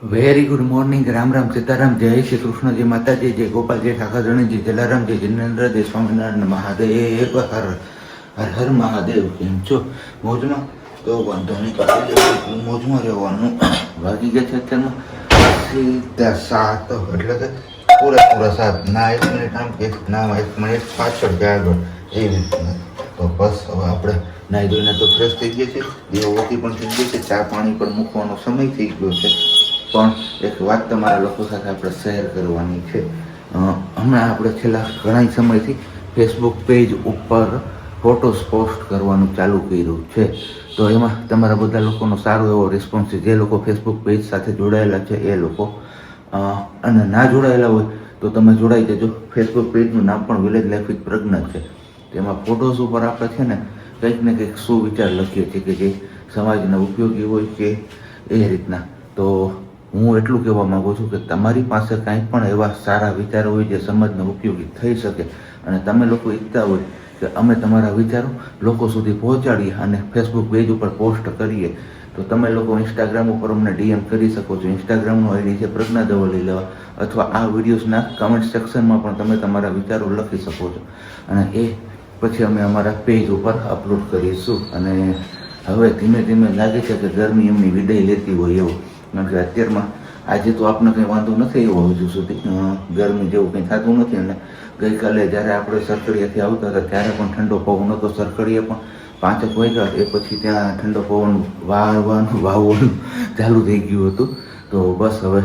Very good morning. Ram Ram, Sitaram, જય શ્રી કૃષ્ણ, જય માતાજી, જય ગોપાલજી, ઠાકરજી, જલારામજી, જિનેન્દ્ર, જય સ્વામિનારાયણ, મહાદેવ હર હર હર મહાદેવ. કેમ છો? મોજમાં? તો વાંધો નહીં, મોજમાં રહેવાનું. વાગી ગયા છે અત્યારમાં સીધા 7, એટલે કે પૂરેપૂરા 7. ના 1 મિનિટ આમ કે ના 1 મિનિટ પાછળ કે આગળ એવી રીતના. તો બસ હવે આપણે નાહી ધોઈને તો ફ્રેશ થઈ ગયા છે, દીવાબત્તી પણ થઈ ગઈ છે, ચા પાણી પણ મૂકવાનો સમય થઈ ગયો છે. પણ એક વાત તમારા લોકો સાથે આપણે શેર કરવાની છે. હમણાં આપણે છેલ્લા ઘણા સમયથી ફેસબુક પેજ ઉપર ફોટોસ પોસ્ટ કરવાનું ચાલુ કર્યું છે. તો એમાં તમારા બધા લોકોનો સારો એવો રિસ્પોન્સ છે. જે લોકો ફેસબુક પેજ સાથે જોડાયેલા છે એ લોકો, અને ના જોડાયેલા હોય તો તમે જોડાઈ જજો. ફેસબુક પેજનું નામ પણ વિલેજ લાઈફ વિથ પ્રજ્ઞા છે. તેમાં ફોટોસ ઉપર આપણે છે ને કંઈક ને કંઈક સુવિચાર લખીએ છીએ કે જે સમાજને ઉપયોગી હોય કે એ રીતના. તો હું એટલું કહેવા માગું છું કે તમારી પાસે કાંઈ પણ એવા સારા વિચારો હોય જે સમાજને ઉપયોગી થઈ શકે, અને તમે લોકો ઈચ્છતા હોય કે અમે તમારા વિચારો લોકો સુધી પહોંચાડીએ અને ફેસબુક પેજ ઉપર પોસ્ટ કરીએ, તો તમે લોકો ઇન્સ્ટાગ્રામ ઉપર અમને ડીએમ કરી શકો છો. ઇન્સ્ટાગ્રામનો આઈડી છે પ્રજ્ઞા દવલી લેવા, અથવા આ વિડીયોઝના કમેન્ટ સેક્શનમાં પણ તમે તમારા વિચારો લખી શકો છો, અને એ પછી અમે અમારા પેજ ઉપર અપલોડ કરીશું. અને હવે ધીમે ધીમે લાગે છે કે ગરમી એમની વિદાય લેતી હોય એવું, કારણ કે અત્યારમાં આજે તો આપણને કંઈ વાંધો નથી એવો હજુ સુધી, ગરમી જેવું કંઈ થતું નથી. અને ગઈકાલે જ્યારે આપણે સરકડીયાથી આવતા હતા ત્યારે પણ ઠંડો પવન હતો. સરકડીએ પણ 5 વાગ્યા એ પછી ત્યાં ઠંડો પવન વાવવાનું ચાલુ થઈ ગયું હતું. તો બસ હવે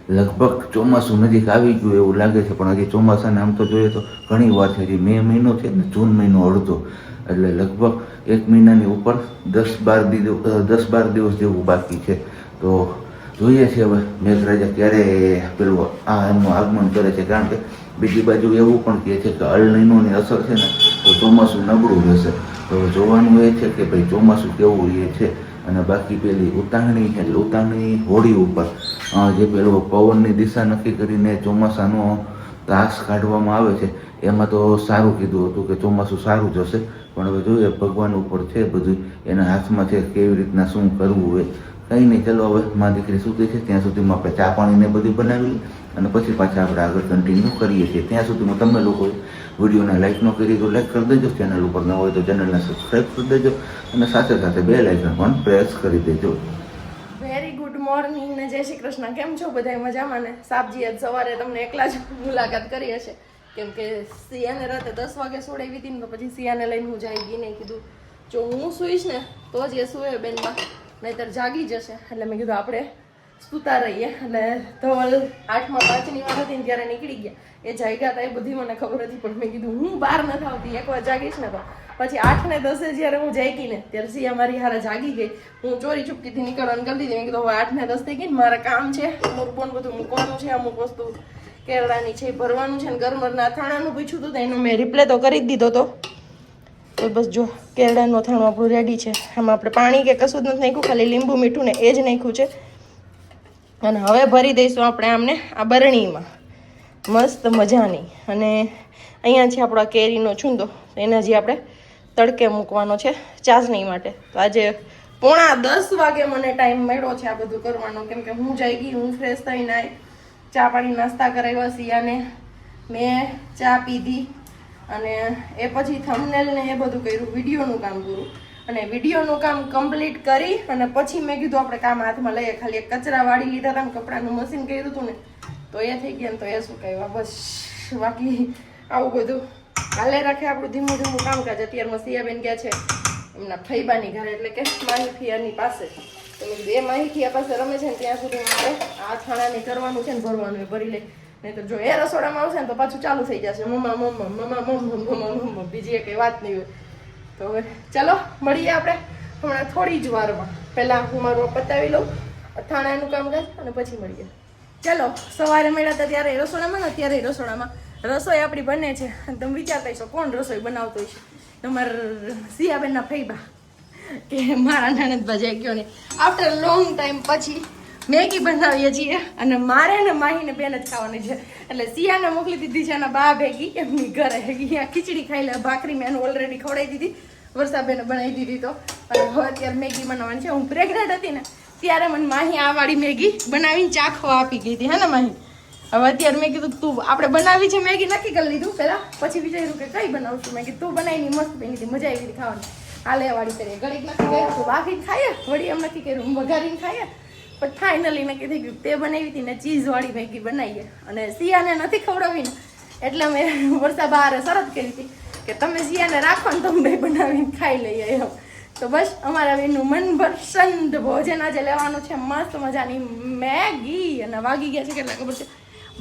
લગભગ ચોમાસું નજીક આવી ગયું એવું લાગે છે. પણ હજી ચોમાસાને આમ તો જોઈએ તો ઘણી વાર છે. હજી મે મહિનો છે ને જૂન મહિનો અડધો, એટલે લગભગ 1 મહિનાની ઉપર 10-12 દિવસ જેવું બાકી છે. તો જોઈએ છે હવે મેઘરાજા ક્યારે પેલું એમનું આગમન કરે છે. કારણ કે બીજી બાજુ એવું પણ કહે છે કે અલ નીનોની અસર છે ને તો ચોમાસું નબળું રહેશે. તો જોવાનું એ છે કે ભાઈ ચોમાસું કેવું એ છે. અને બાકી પેલી ઉતાવળની એટલે ઉતાવળની હોળી ઉપર જે પેલો પવનની દિશા નક્કી કરીને ચોમાસાનો તાસ કાઢવામાં આવે છે, એમાં તો સારું કીધું હતું કે ચોમાસું સારું જશે. પણ હવે જોઈએ ભગવાન ઉપર છે બધું, એના હાથમાં છે કેવી રીતના શું કરવું હોય. કંઈ નહીં, ચલો હવે મારી દીકરી સૂતી છે ત્યાં સુધીમાં આપણે ચા પાણીને બધું બનાવી અને પછી પાછા આપણે આગળ કન્ટિન્યુ કરીએ છીએ. ત્યાં સુધીમાં તમે લોકો વિડીયોને લાઈક ન કરી તો લાઈક કરી દેજો, ચેનલ ઉપર ન હોય તો ચેનલને સબસ્ક્રાઈબ કરી દેજો, અને સાથે સાથે બેલ આઇકન પણ પ્રેસ કરી દેજો. વેરી ગુડ મોર્નિંગ ને જય શ્રી કૃષ્ણ. કેમ છો બધા? મજામાં ને? સાબજી આજ સવારે તમને એકલા જ મુલાકાત કરી હશે, કેમ કે સિયાને રાતે 10 વાગે સોડાવી હતી ને, તો પછી સિયાને લઈને હું જાય ગઈ ને કીધું જો હું સૂઈશ ને તો જ એ સૂએ બેનમાં, નહીંતર જાગી જશે. એટલે મેં કીધું આપણે સૂતા રહીએ. એટલે ધવલ 8માં 5ની વાર હતી ને ત્યારે નીકળી ગયા. એ જાગ્યા હતા એ બધી મને ખબર હતી, પણ મેં કીધું હું બહાર નથી આવતી, એકવાર જાગીશ ને તો. પછી 8 ને 10 જ્યારે હું જાગી ને ત્યારે સિયા મારી હારે જાગી ગઈ. હું ચોરી ચૂપકીથી નીકળવાનું કરી દીધી. મેં કીધું હવે 8 ને 10 થઈ ગઈ ને, મારે કામ છે, મોરબોન બધું મૂકવાનું છે, અમુક વસ્તુ કેરળાની છે ભરવાનું છે, ને ગરમરના અથાણાનું પૂછ્યું હતું તો એનો મેં રિપ્લે તો કરી જ દીધો હતો. તો બસ જો કેરળાનું અથાણું આપણું રેડી છે. આમાં આપણે પાણી કે કશું જ નથી નાખ્યું, ખાલી લીંબુ મીઠું ને એ જ નાખ્યું છે. અને હવે ભરી દઈશું આપણે આમને આ બરણીમાં મસ્ત મજાની. અને અહીંયા છે આપણો કેરીનો છૂંદો, એના જે આપણે તડકે મૂકવાનો છે ચાસણી માટે. તો આજે 9:45 વાગે મને ટાઈમ મળ્યો છે આ બધું કરવાનો, કેમ કે હું જઈ ગઈ, હું ફ્રેશ થઈને આવી, ચા પાણી નાસ્તા કરાવ્યા સિયાને, મેં ચા પીધી, અને એ પછી થંબનેલ ને એ બધું કર્યું, વિડીયોનું કામ કર્યું. અને વિડીયોનું કામ કમ્પ્લીટ કરી અને પછી મેં કીધું આપણે કામ હાથમાં લઈએ. ખાલી એક કચરા વાળી લીધા હતા ને કપડાનું મશીન કર્યું હતું ને, તો એ થઈ ગયા ને, તો એ શું કહેવા. બસ બાકી આવું બધું હાલે રાખે આપણું ધીમું ધીમું કામકાજ. અત્યારમાં સિયાબેન ગયા છે એમના ફૈબાની ઘરે, એટલે કે માહીફિયાની પાસે. તો મેં કીધું એ માહીફિયા પાસે રમે છે ને ત્યાં સુધી આપણે આ થાણાને કરવાનું છે ને ભરવાનું એ ભરી લે. નહીં તો જો એ રસોડામાં આવશે ને તો પાછું ચાલુ થઈ જશે મમ્મા મમ્મા મમ્મા મમ્મા મમ્મા મમ્મા, બીજી એ કંઈ વાત નહીં હોય. તો હવે ચાલો મળીએ આપણે હમણાં થોડી જ વારમાં. પહેલાં હું મારું પતાવી લઉં અથાણાનું કામકાજ અને પછી મળીએ. ચાલો, સવારે મળ્યા હતા ત્યારે રસોડામાં ને અત્યારે રસોડામાં રસોઈ આપણી બને છે. અને તમે વિચારતા હશો કોણ રસોઈ બનાવતો હશે? તમારા સિયાબેનના ફૈબા કે મારા નણંદબા જાય ગયો ને. આફ્ટર લોંગ ટાઈમ પછી મેગી બનાવીએ છીએ, અને મારે ને માહીને બેન જ ખાવાની છે. એટલે સિયાને મોકલી દીધી છે એના બા ભેગી એમની ઘરે. અહીંયા ખીચડી ખાઈ લે, ભાખરી મેં એનું ઓલરેડી ખવડાવી દીધી, વર્ષાબેને બનાવી દીધી. તો અને હવે અત્યારે મેગી બનાવવાની છે. હું પ્રેગ્નેન્ટ હતી ને ત્યારે મને માહી આ વાળી મેગી બનાવીને ચાખવા આપી ગઈ હતી હે ને માહી. હવે અત્યારે મેં કીધું તું આપણે બનાવી છે મેગી નક્કી કરી લીધું પેલા, પછી વિચાર્યું કે કઈ બનાવશું. મેં કીધું તું બનાવીની મસ્ત બની હતી, મજા આવી હતી ખાવાની. હાલે વાળી કરીએ ઘડીક નક્કી કર્યું તું બાફીને ખાઈએ, વળી એમ નક્કી કર્યું વઘારીને ખાઈએ, પણ ફાઇનલી નક્કી થઈ ગયું તે બનાવી હતી ને ચીઝ વાળી મેગી બનાવીએ. અને સિયાને નથી ખવડાવી ને એટલે અમે વર્ષા બહાર શરત કરી હતી કે તમે સિયાને રાખો ને તમે બનાવીને ખાઈ લઈએ એમ. તો બસ અમારા બેનનું મનપસંદ ભોજન આજે લેવાનું છે, મસ્ત મજાની મેગી. અને વાગી ગયા છે કેટલા ખબર છે?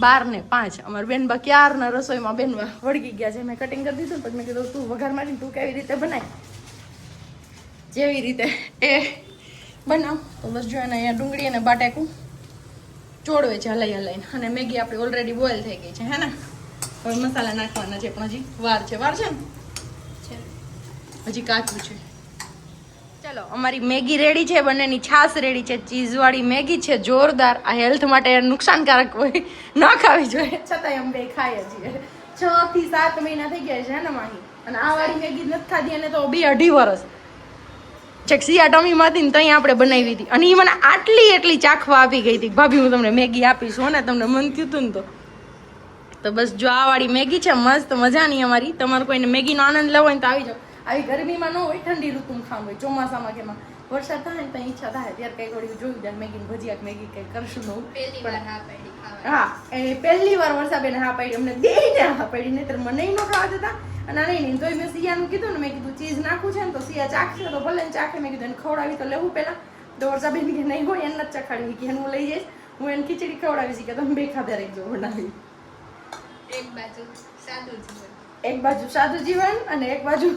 12:05. અમારા બેનબા ક્યારના રસોઈમાં બેનવા વળગી ગયા છે. મેં કટિંગ કરી દીધું પછી મેં કીધું તું વઘાર મારીને તું કેવી રીતે બનાય, જેવી રીતે એ બનાવ. તો બસ જો એને અહીંયા ડુંગળી અને બાટેકું ચોળવે છે હલાઈ હલાઈને. અને મેગી આપણી ઓલરેડી બોઇલ થઈ ગઈ છે હે ને. હવે મસાલા નાખવાના છે પણ હજી વાર છે ને હજી કાચું છે. ચલો અમારી મેગી રેડી છે, બંનેની છાશ રેડી છે, ચીઝવાળી મેગી છે જોરદાર. આ હેલ્થ માટે નુકસાનકારક હોય ન ખાવી જોઈએ, છતાંય અમે બે ખાઈએ છીએ. 6 થી 7 મહિના થઈ ગયા છે ને માહી. અને આ વાળી મેગી નથી ખાધી અને તો 2-2.5 વર્ષ ચેક સિયા ટમીમાંથી ને ત્યાં આપણે બનાવી હતી. અને એ મને એટલી ચાખવા આપી ગઈ હતી ભાભી હું તમને મેગી આપીશું ને તમને મન થયું હતું ને તો બસ જો આ વાળી મેગી છે મસ્ત મજાની અમારી. તમારે કોઈને મેગીનો આનંદ લેવો હોય ને તો આવી જાઓ. આવી ગરમીમાં ન હોય, ઠંડી ઋતુમાં ખાવું હોય, ચોમાસામાં કે વરસાદ થાય ને ત્યાં ઈચ્છા થાય ત્યારે કઈ વળી જોયું જાય મેગી ભજીયા મેગી કઈ કરશું ન. હા એ પહેલી વાર વર્ષાબેન હા પાડી, અમને બેયને હા પાડી, નહીતર મને ન ખાવા દેતા. અને નહીં તો મેં સિયાનું કીધું ને, મેં કીધું ચીઝ નાખું છે ને તો સિયા ચાખશે તો ભલે ને ચાખે. મેં કીધું એને ખવડાવી તો લેવું પેલા. તો વર્ષાબેન કે નહીં હોય એને જ ચખાડવી કે હું લઈ જઈશ, હું એને ખીચડી ખવડાવીશ કે તમે બે ખાધા રાખજો બનાવી. એક બાજુ સાદું જીવન અને એક બાજુ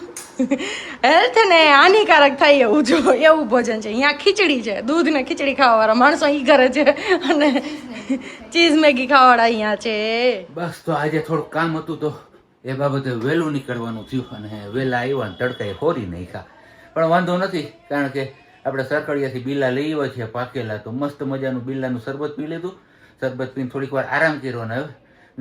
હેલ્થ ને હાનિકારક થાય એવું જો એવું ભોજન છે. અહીંયા ખીચડી છે, દૂધ ને ખીચડી ખાવાવાળા માણસો ઈ કરે છે અને ચીઝ મેગી ખાવાવાળા અહીંયા છે. બસ તો આજે થોડું કામ હતું તો એ બાબતે વહેલું નીકળવાનું થયું અને વહેલા આવ્યા ને તડકાએ ફોરી નાખ્યા. પણ વાંધો નથી, કારણ કે આપણે સરકડિયાથી બિલ્લા લઈ આવ્યા છીએ પાકેલા, તો મસ્ત મજાનું બિલ્લાનું શરબત પી લીધું. શરબત પીને થોડીક વાર આરામ કર્યો ને હવે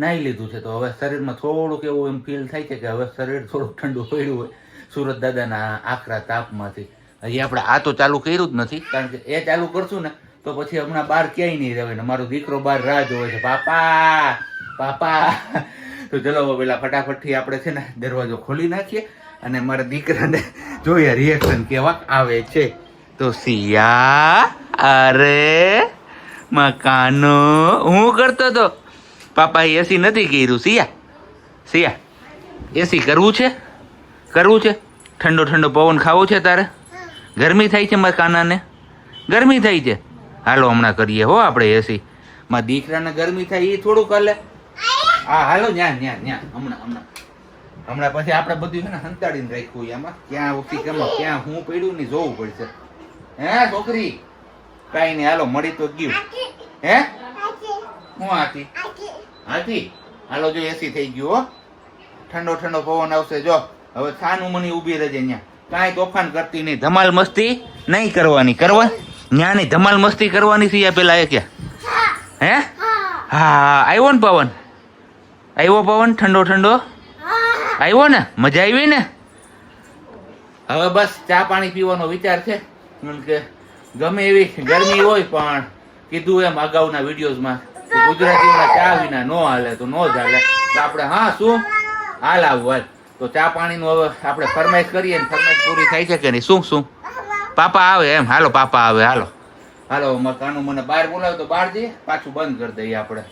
નાહી લીધું છે. તો હવે શરીરમાં થોડુંક એવું એમ ફીલ થાય છે કે હવે શરીર થોડુંક ઠંડુ પડ્યું હોય સુરત દાદાના આકરા તાપમાંથી. હજી આપણે આ તો ચાલુ કર્યું જ નથી, કારણ કે એ ચાલુ કરશું ને તો પછી હમણાં બહાર ક્યાંય નહીં રહે ને મારો દીકરો બહાર રાહ જોવે છે, પાપા પાપા. તો ચલો પેલા ફટાફટથી આપણે છે ને દરવાજો ખોલી નાખીએ અને મારા દીકરાને જોઈએ રિએક્શન કેવા આવે છે. તો સિયા અરે મકાનો હું કરતો તો પાપા એસી નથી કર્યું. સિયા એસી કરવું છે ઠંડો ઠંડો પવન ખાવો છે તારે? ગરમી થાય છે મારા કાનાને, ગરમી થાય છે. હાલો હમણાં કરીએ હો આપણે એસી. મારા દીકરાને ગરમી થાય એ થોડુંક હાલે. હા હાલો ન્યા હમણાં પછી આપણે બધું છે ને સંતાડીને રાખ્યું એમાં ક્યાં ઉઠી ક્યાં હું પડ્યું ને જોવું પડશે. હે છોકરી કઈ નહીં, હાલો મળી તો ગયું. હે હું હાથી હાલો જો એસી થઈ ગયું હો, ઠંડો ઠંડો પવન આવશે. જો હવે છાનું મની ઊભી રહેજે, ન્યા કાંઈ તોફાન કરતી નહીં, ધમાલ મસ્તી નહીં કરવાની. ન્યા નહીં ધમાલ મસ્તી કરવાની છે પેલા એ ક્યાં? હે હા આવ્યો ને પવન, આવ્યો પવન ઠંડો ઠંડો આવ્યો ને, મજા આવી ને. હવે બસ ચા પાણી પીવાનો વિચાર છે, કે ગમે એવી ગરમી હોય પણ કીધું એમ અગાઉના વિડીયોઝમાં ગુજરાતીઓના ચા વિના નો હાલે તો નો જ હાલે. તો આપણે હા શું હાલ આવું હાલ. તો ચા પાણીનું હવે આપણે ફરમાઈશ કરીએ ને ફરમાઈશ પૂરી થાય છે કે નહીં? શું પાપા આવે એમ? હાલો પાપા આવે, હાલો મકાનું મને બહાર બોલાવે તો બહાર જઈએ, પાછું બંધ કરી દઈએ આપણે.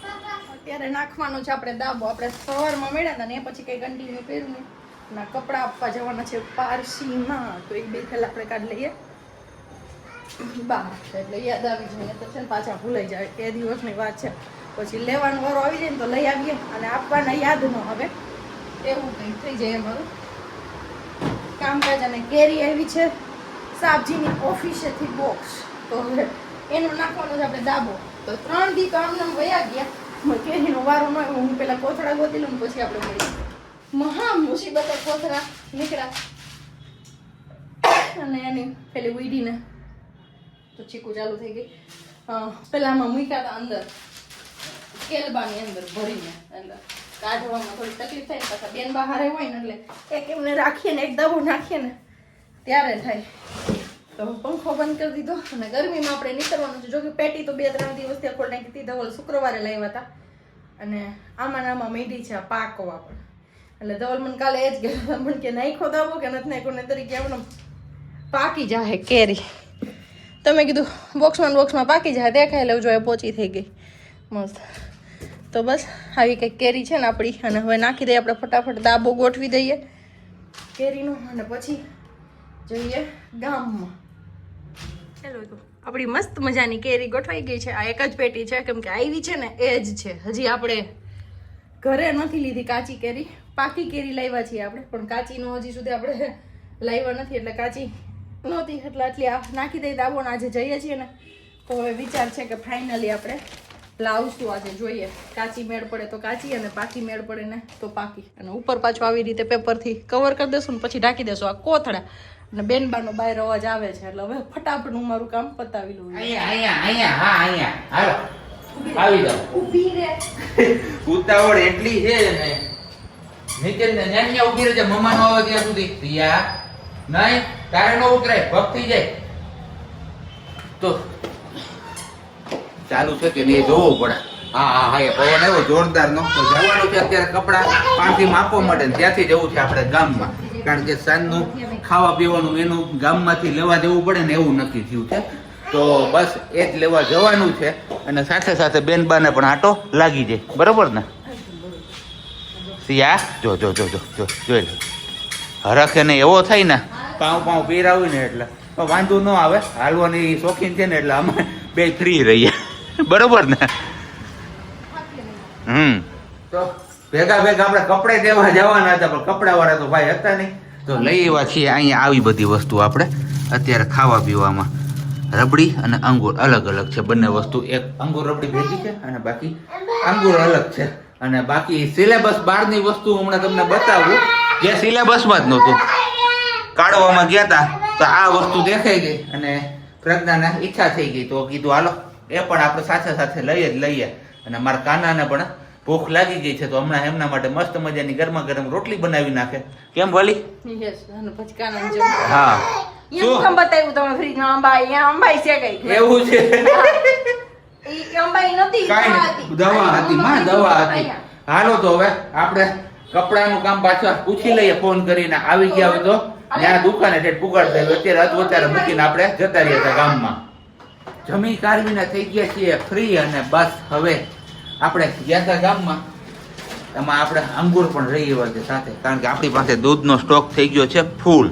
અત્યારે નાખવાનો છે આપણે દાબો. આપણે સવારમાં મળ્યા હતા ને પછી કઈ કન્ટિન્યુ કર્યું નહીં. ના કપડા આપવા જવાના છે પારસીમાં, તો એક બે થેલા આપણે કાઢી લઈએ બહાર, એટલે યાદ આવી જાય. તો છે ને પાછા ભૂલાઈ જાય, એ દિવસની વાત છે. પછી લેવાનો વારો આવી જાય ને તો લઈ આવીએ અને આપવાના યાદ ન આવે, એવું કંઈ થઈ જાય અમારું કામકાજ. અને કેરી આવી છે સાબજીની ઓફિસેથી બોક્સ, તો હવે એનું નાખવાનું છે આપણે દાબો. તો 3 દી તો આમને વયા ગયા, કેરીનો વારો ન આવ્યો. હું પેલા કોથળા ગોતી લઉં પછી આપણે મળી મહા મુસીબત કોથળા નીકળ્યા અને એની પેલી ઉડીને તો ચીકુ ચાલુ થઈ ગઈ. પેલામાં મૂક્યા હતા અંદર કેલબાની અંદર ભરીને, એટલે કાઢવામાં થોડી તકલીફ થાય. પાછા બેન બહાર હોય ને એટલે એક એમને રાખીએ ને એક દબો નાખીએ ને ત્યારે થાય. તો પંખો બંધ કરી દીધો અને ગરમીમાં આપણે નીકળવાનું છે. જો કે પેટી તો 2-3 દિવસથી ખોલ નાખી હતી. ધવલ શુક્રવારે લાવ્યા હતા અને આમાં મીઠી છે પાકવા પણ. એટલે ધવલ મને કાલે એ જ કહેતા પણ કે નાખો દાવો કે નથી નાખો ને તરીકે આપણે પાકી જાય કેરી. તમે કીધું બોક્સમાં પાકી જાય દેખાય લેવું જોઈએ. પોચી થઈ ગઈ મસ્ત. તો બસ આવી કંઈક કેરી છે ને આપણી અને હવે નાખી દઈએ આપણે ફટાફટ દાબો ગોઠવી દઈએ કેરીનો અને પછી જઈએ ગામમાં. ચાલો તો આપણી મસ્ત મજાની કેરી ગોઠવાઈ ગઈ છે. આ એક જ પેટી છે કેમ કે આવી છે ને એ જ છે. હજી આપણે ઘરે નથી લીધી કાચી કેરી, પાકી કેરી લાવ્યા છીએ આપણે પણ કાચીનો હજી સુધી આપણે લાવ્યા નથી એટલે કાચી નહોતી એટલે આટલી નાખી દઈ દાબો ને આજે જઈએ છીએ ને તો હવે વિચાર છે કે ફાઇનલી આપણે લાવશું આજે. જોઈએ કાચી મેળ પડે તો કાચી અને પાકી મેળ પડે ને તો પાકી. અને ઉપર પાછું આવી રીતે પેપરથી કવર કરી દેશું ને પછી ઢાંકી દેશું આ કોથળા. અને બેનબાનો બહાર અવાજ આવે છે એટલે હવે ફટાફટ હું મારું કામ પતાવી લઉં. આવી જાઓ. ઊભી રે. ઉતાવળ એટલી છે ને નીચે ને ન્યા ઊભી રહેજે મમ્માનો આવે ત્યાં સુધી. પિયા નહીં તારે નો ઉતરાય ભક્તિ જાય તો ચાલુ છે કે નહીં જોવું પડે. હા એ પવન આવ્યો જોરદાર નો. તો જવાનું છે અત્યારે કપડા પાણીથી માપવા માટે ત્યાંથી જવું છે આપણે ગામમાં કારણ કે સાંજનું ખાવા પીવાનું એનું ગામમાંથી લેવા જવું પડે ને એવું નક્કી થયું છે. તો બસ એ જ લેવા જવાનું છે અને સાથે સાથે બેનબાને પણ આટો લાગી જાય. બરોબર ને સિયા? જો જોઈ લે હરખે ને એવો થાય ને પાઉં પીરાવી ને એટલે વાંધો ન આવે. હાલવાની શોખીન છે ને એટલે અમે બે ફ્રી રહીએ. બરોબર ને? તો ભેગા આપણે કપડે દેવા જવાના હતા પણ કપડા વાળા તો ભાઈ હતા નહીં તો લઈ આવ્યા છીએ અહીંયા આવી બધી વસ્તુ આપણે અત્યારે ખાવા પીવામાં. રબડી અને અંગુર અલગ અલગ છે બંને વસ્તુ. એક અંગુર રબડી ભેગી છે અને બાકી અંગુર અલગ છે. અને બાકી સિલેબસ બહારની વસ્તુ હમણાં તમને બતાવું જે સિલેબસમાં જ નહોતું. કાઢવામાં ગયા હતા તો આ વસ્તુ દેખાઈ ગઈ અને પ્રજ્ઞાને ઈચ્છા થઈ ગઈ તો કીધું હાલો એ પણ આપણે સાથે લઈએ. અને મારા કાનાને પણ ભૂખ લાગી ગઈ છે તો હમણાં એમના માટે મસ્ત મજાની ગરમા ગરમ રોટલી બનાવી નાખે. કેમ ભલી? હા શું બતાવ્યું તમે ફ્રીજમાં અંબાઈ છે કઈ એવું છે? અંબાઈ નથી દવા હતી. હાલો તો હવે આપણે કપડાનું કામ પાછા પૂછી લઈએ ફોન કરીને. આવી ગયા હોય તો ત્યાં દુકાને ઠેઠ પુગાડતા હોય. અત્યારે અત્યારે મૂકીને આપણે જતા રહ્યા હતા ગામમાં. જમી કારવીને થઈ ગયા છીએ ફ્રી અને બસ હવે આપણે ગયા હતા ગામમાં. એમાં આપણે અંગુર પણ રહી એવા છે સાથે કારણ કે આપણી પાસે દૂધનો સ્ટોક થઈ ગયો છે ફૂલ.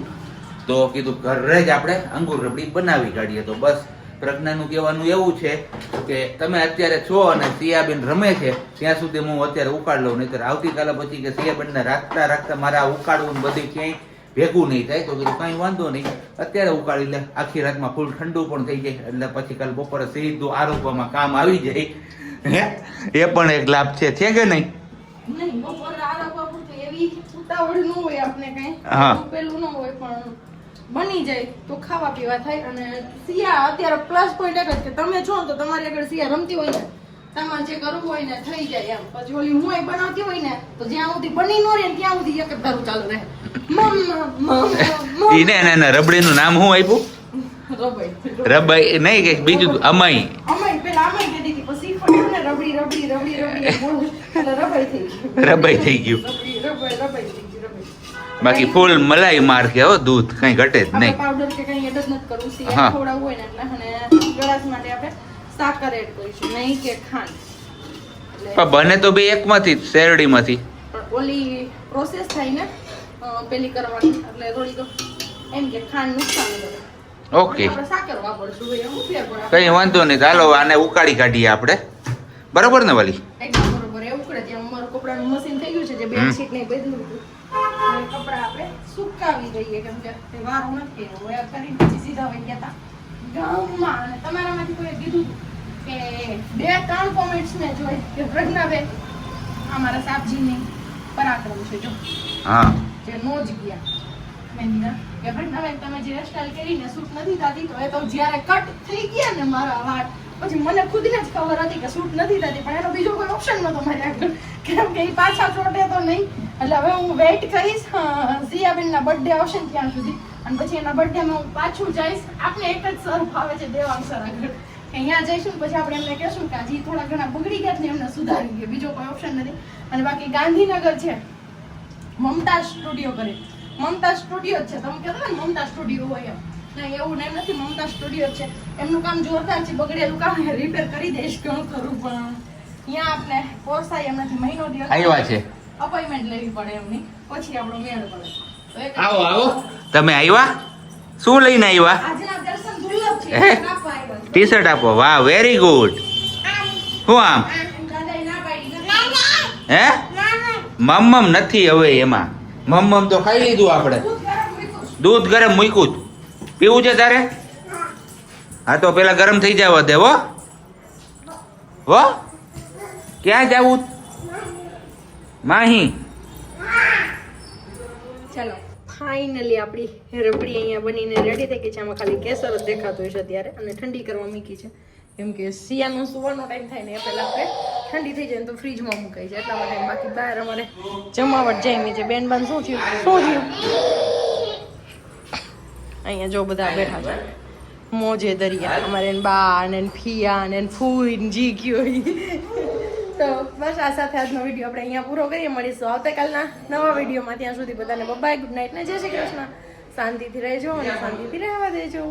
તો કીધું ઘરે જ આપણે અંગુર રબડી બનાવી કાઢીએ. તો બસ પ્રજ્ઞાનું કહેવાનું એવું છે કે તમે અત્યારે છો અને સિયાબેન રમે છે ત્યાં સુધી હું અત્યારે ઉકાળ લઉં. નહીતર આવતીકાલે પછી કે સિયાબેનને રાખતા મારા ઉકાળવું બધી ક્યાંય ભેગું નહીં થાય. તો કીધું કાંઈ વાંધો નહીં અત્યારે ઉકાળી લે. આખી રાતમાં ફૂલ ઠંડુ પણ થઈ જાય એટલે પછી કાલે બપોરે સીધું આરોપવામાં કામ આવી જાય. એ પણ એક લાભ છે કે નહીં? બની જાય તો ખાવા પીવા થાય. અને સિયા અત્યારે પ્લસ પોઈન્ટ એક જ કે તમે છો તો તમારી આગળ સિયા રમતી હોય ને તમારે જે કરવું હોય ને થઈ જાય એમ. પછી ઓલી હું બનાવતી હોય ને તો જ્યાં સુધી બની ન રહે ત્યાં સુધી એક જ ધારું ચાલુ રહે. રબડી નું નામ શું આપ્યું? રબાઈ નહીં કે બીજું અમાઈ પેલા અમાઈ કહેતી હતી પછી ફળ્યું ને રબડી થઈ ગયું. બાકી ફૂલ મલાઈ માર કે દૂધ કઈ ઘટે જ નહીં. પાવડર કે કઈ એડ જ નથી કરવું. સિયા ખવડાવવું હોય ને એટલે અને ગળાસ માટે આપણે સાકર એડ કરીશું નહીં કે ખાંડ. પણ બને તો બે એકમાંથી શેરડીમાંથી પણ ઓલી પ્રોસેસ થાય ને પેલી કરવાની એટલે થોડી તો એમ કે ખાંડ નુકસાન કરે. ઓકે આપણે સાકર વાપરશું એવું ફેર પડે. કઈ વાંધો નહીં. ચાલો આને ઉકાળી કાઢીએ આપણે. બરોબર ને વાલી? એકદમ બરોબર. એ ઉકળે ત્યાં અમારું કપડાનું મશીન થઈ ગયું છે જે બેડશીટ ને બધું કપડા આપણે સુકાવી દઈએ કેમ કે વારો નથી. હવે કરીને પછી સીધા વહી ગયા હતા ગામમાં. અને તમારામાંથી કોઈ કીધું કે 2-3 કોમેન્ટ્સ ને જોઈ કે પ્રજ્ઞાબેન અમારા સાપજીની પરાક્રમ છે જો જે નો જ ગયા મેં કે પ્રજ્ઞાબેન તમે જે હેરસ્ટાઈલ કરીને શૂટ નથી થતી તો એ તો જ્યારે કટ થઈ ગયા ને મારા વાળ પછી મને ખુદને જ ખબર હતી કે શૂટ નથી થતી પણ એનો બીજો કોઈ ઓપ્શન નતો મારી આગળ કેમ કે એ પાછા ચોટે તો નહીં. એટલે હવે હું વેઇટ કરીશ સિયાબેનના બર્થડે આવશે ને ત્યાં સુધી અને પછી એના બર્થડેમાં હું પાછું જઈશ. આપણે એક જ સર ફાવે છે દેવાંગ સર આગળ. અહીંયા જઈશું ને પછી આપણે એમને કહેશું કે હજી થોડા ઘણા બગડી ગયા ને એમને સુધારી દઈએ, બીજો કોઈ ઓપ્શન નથી. અને બાકી ગાંધીનગર છે મમતા સ્ટુડિયો કરી, મમતા સ્ટુડિયો જ છે. તમે કહેતા ને મમતા સ્ટુડિયો હોય એમ, નહીં એવું નહીં, નથી, મમતા સ્ટુડિયો જ છે. એમનું કામ જોરદાર છે, બગડેલું કામ રિપેર કરી દઈશ ઘણું ખરું, પણ અહીંયા આપણે પોસાય એમ નથી. મહિનો દિવસ આવ્યા છે, અપોઇન્ટમેન્ટ લેવી પડે એમની, પછી આપણો મેળ પડે. તો એક આવો આવો. તમે આવ્યા? શું લઈને આવ્યા? આજના દર્શન દુર્લભ છે, આપવા આવ્યા છે. ટી શર્ટ આપો. વાહ, વેરી ગુડ. શું આમ દાદાએ ના પાડી, હે? મમ્મમ નથી હવે એમાં. મમ્મમ તો ખાઈ લીધું આપણે. દૂધ ગરમ મૂક્યું તું. પીવું છે તારે? હા તો પેલા ગરમ થઈ જવા દે. હો ક્યાં જાવું? માહી ચાલો ફાઇનલી આપણી રબડી અહીંયા બનીને રેડી થઈ ગઈ છે. આમાં ખાલી કેસર જ દેખાતું હોય છે અત્યારે, અને ઠંડી કરવા મૂકી છે. કેમ કે શિયાળનો સુવાનો ટાઈમ થાય ને એ પહેલાં આપણે ઠંડી થઈ જાય ને તો ફ્રીજમાં મુકાઈ છે એટલા માટે. બાકી બહાર અમારે જમાવટ જામી છે. બેન બાન શું થયું? અહીંયા જો બધા બેઠા છે મોજે દરિયા. અમારે બા ને ફિયા ને ફૂઈ ને જી ગયો. તો બસ આ સાથે આજનો વિડીયો આપણે અહીંયા પૂરો કરીએ. મળીશું આવતીકાલના નવા વિડીયોમાં. ત્યાં સુધી બધાને બાય, ગુડ નાઇટ ને જય શ્રી કૃષ્ણ. શાંતિથી રહેજો અને શાંતિથી રહેવા દેજો.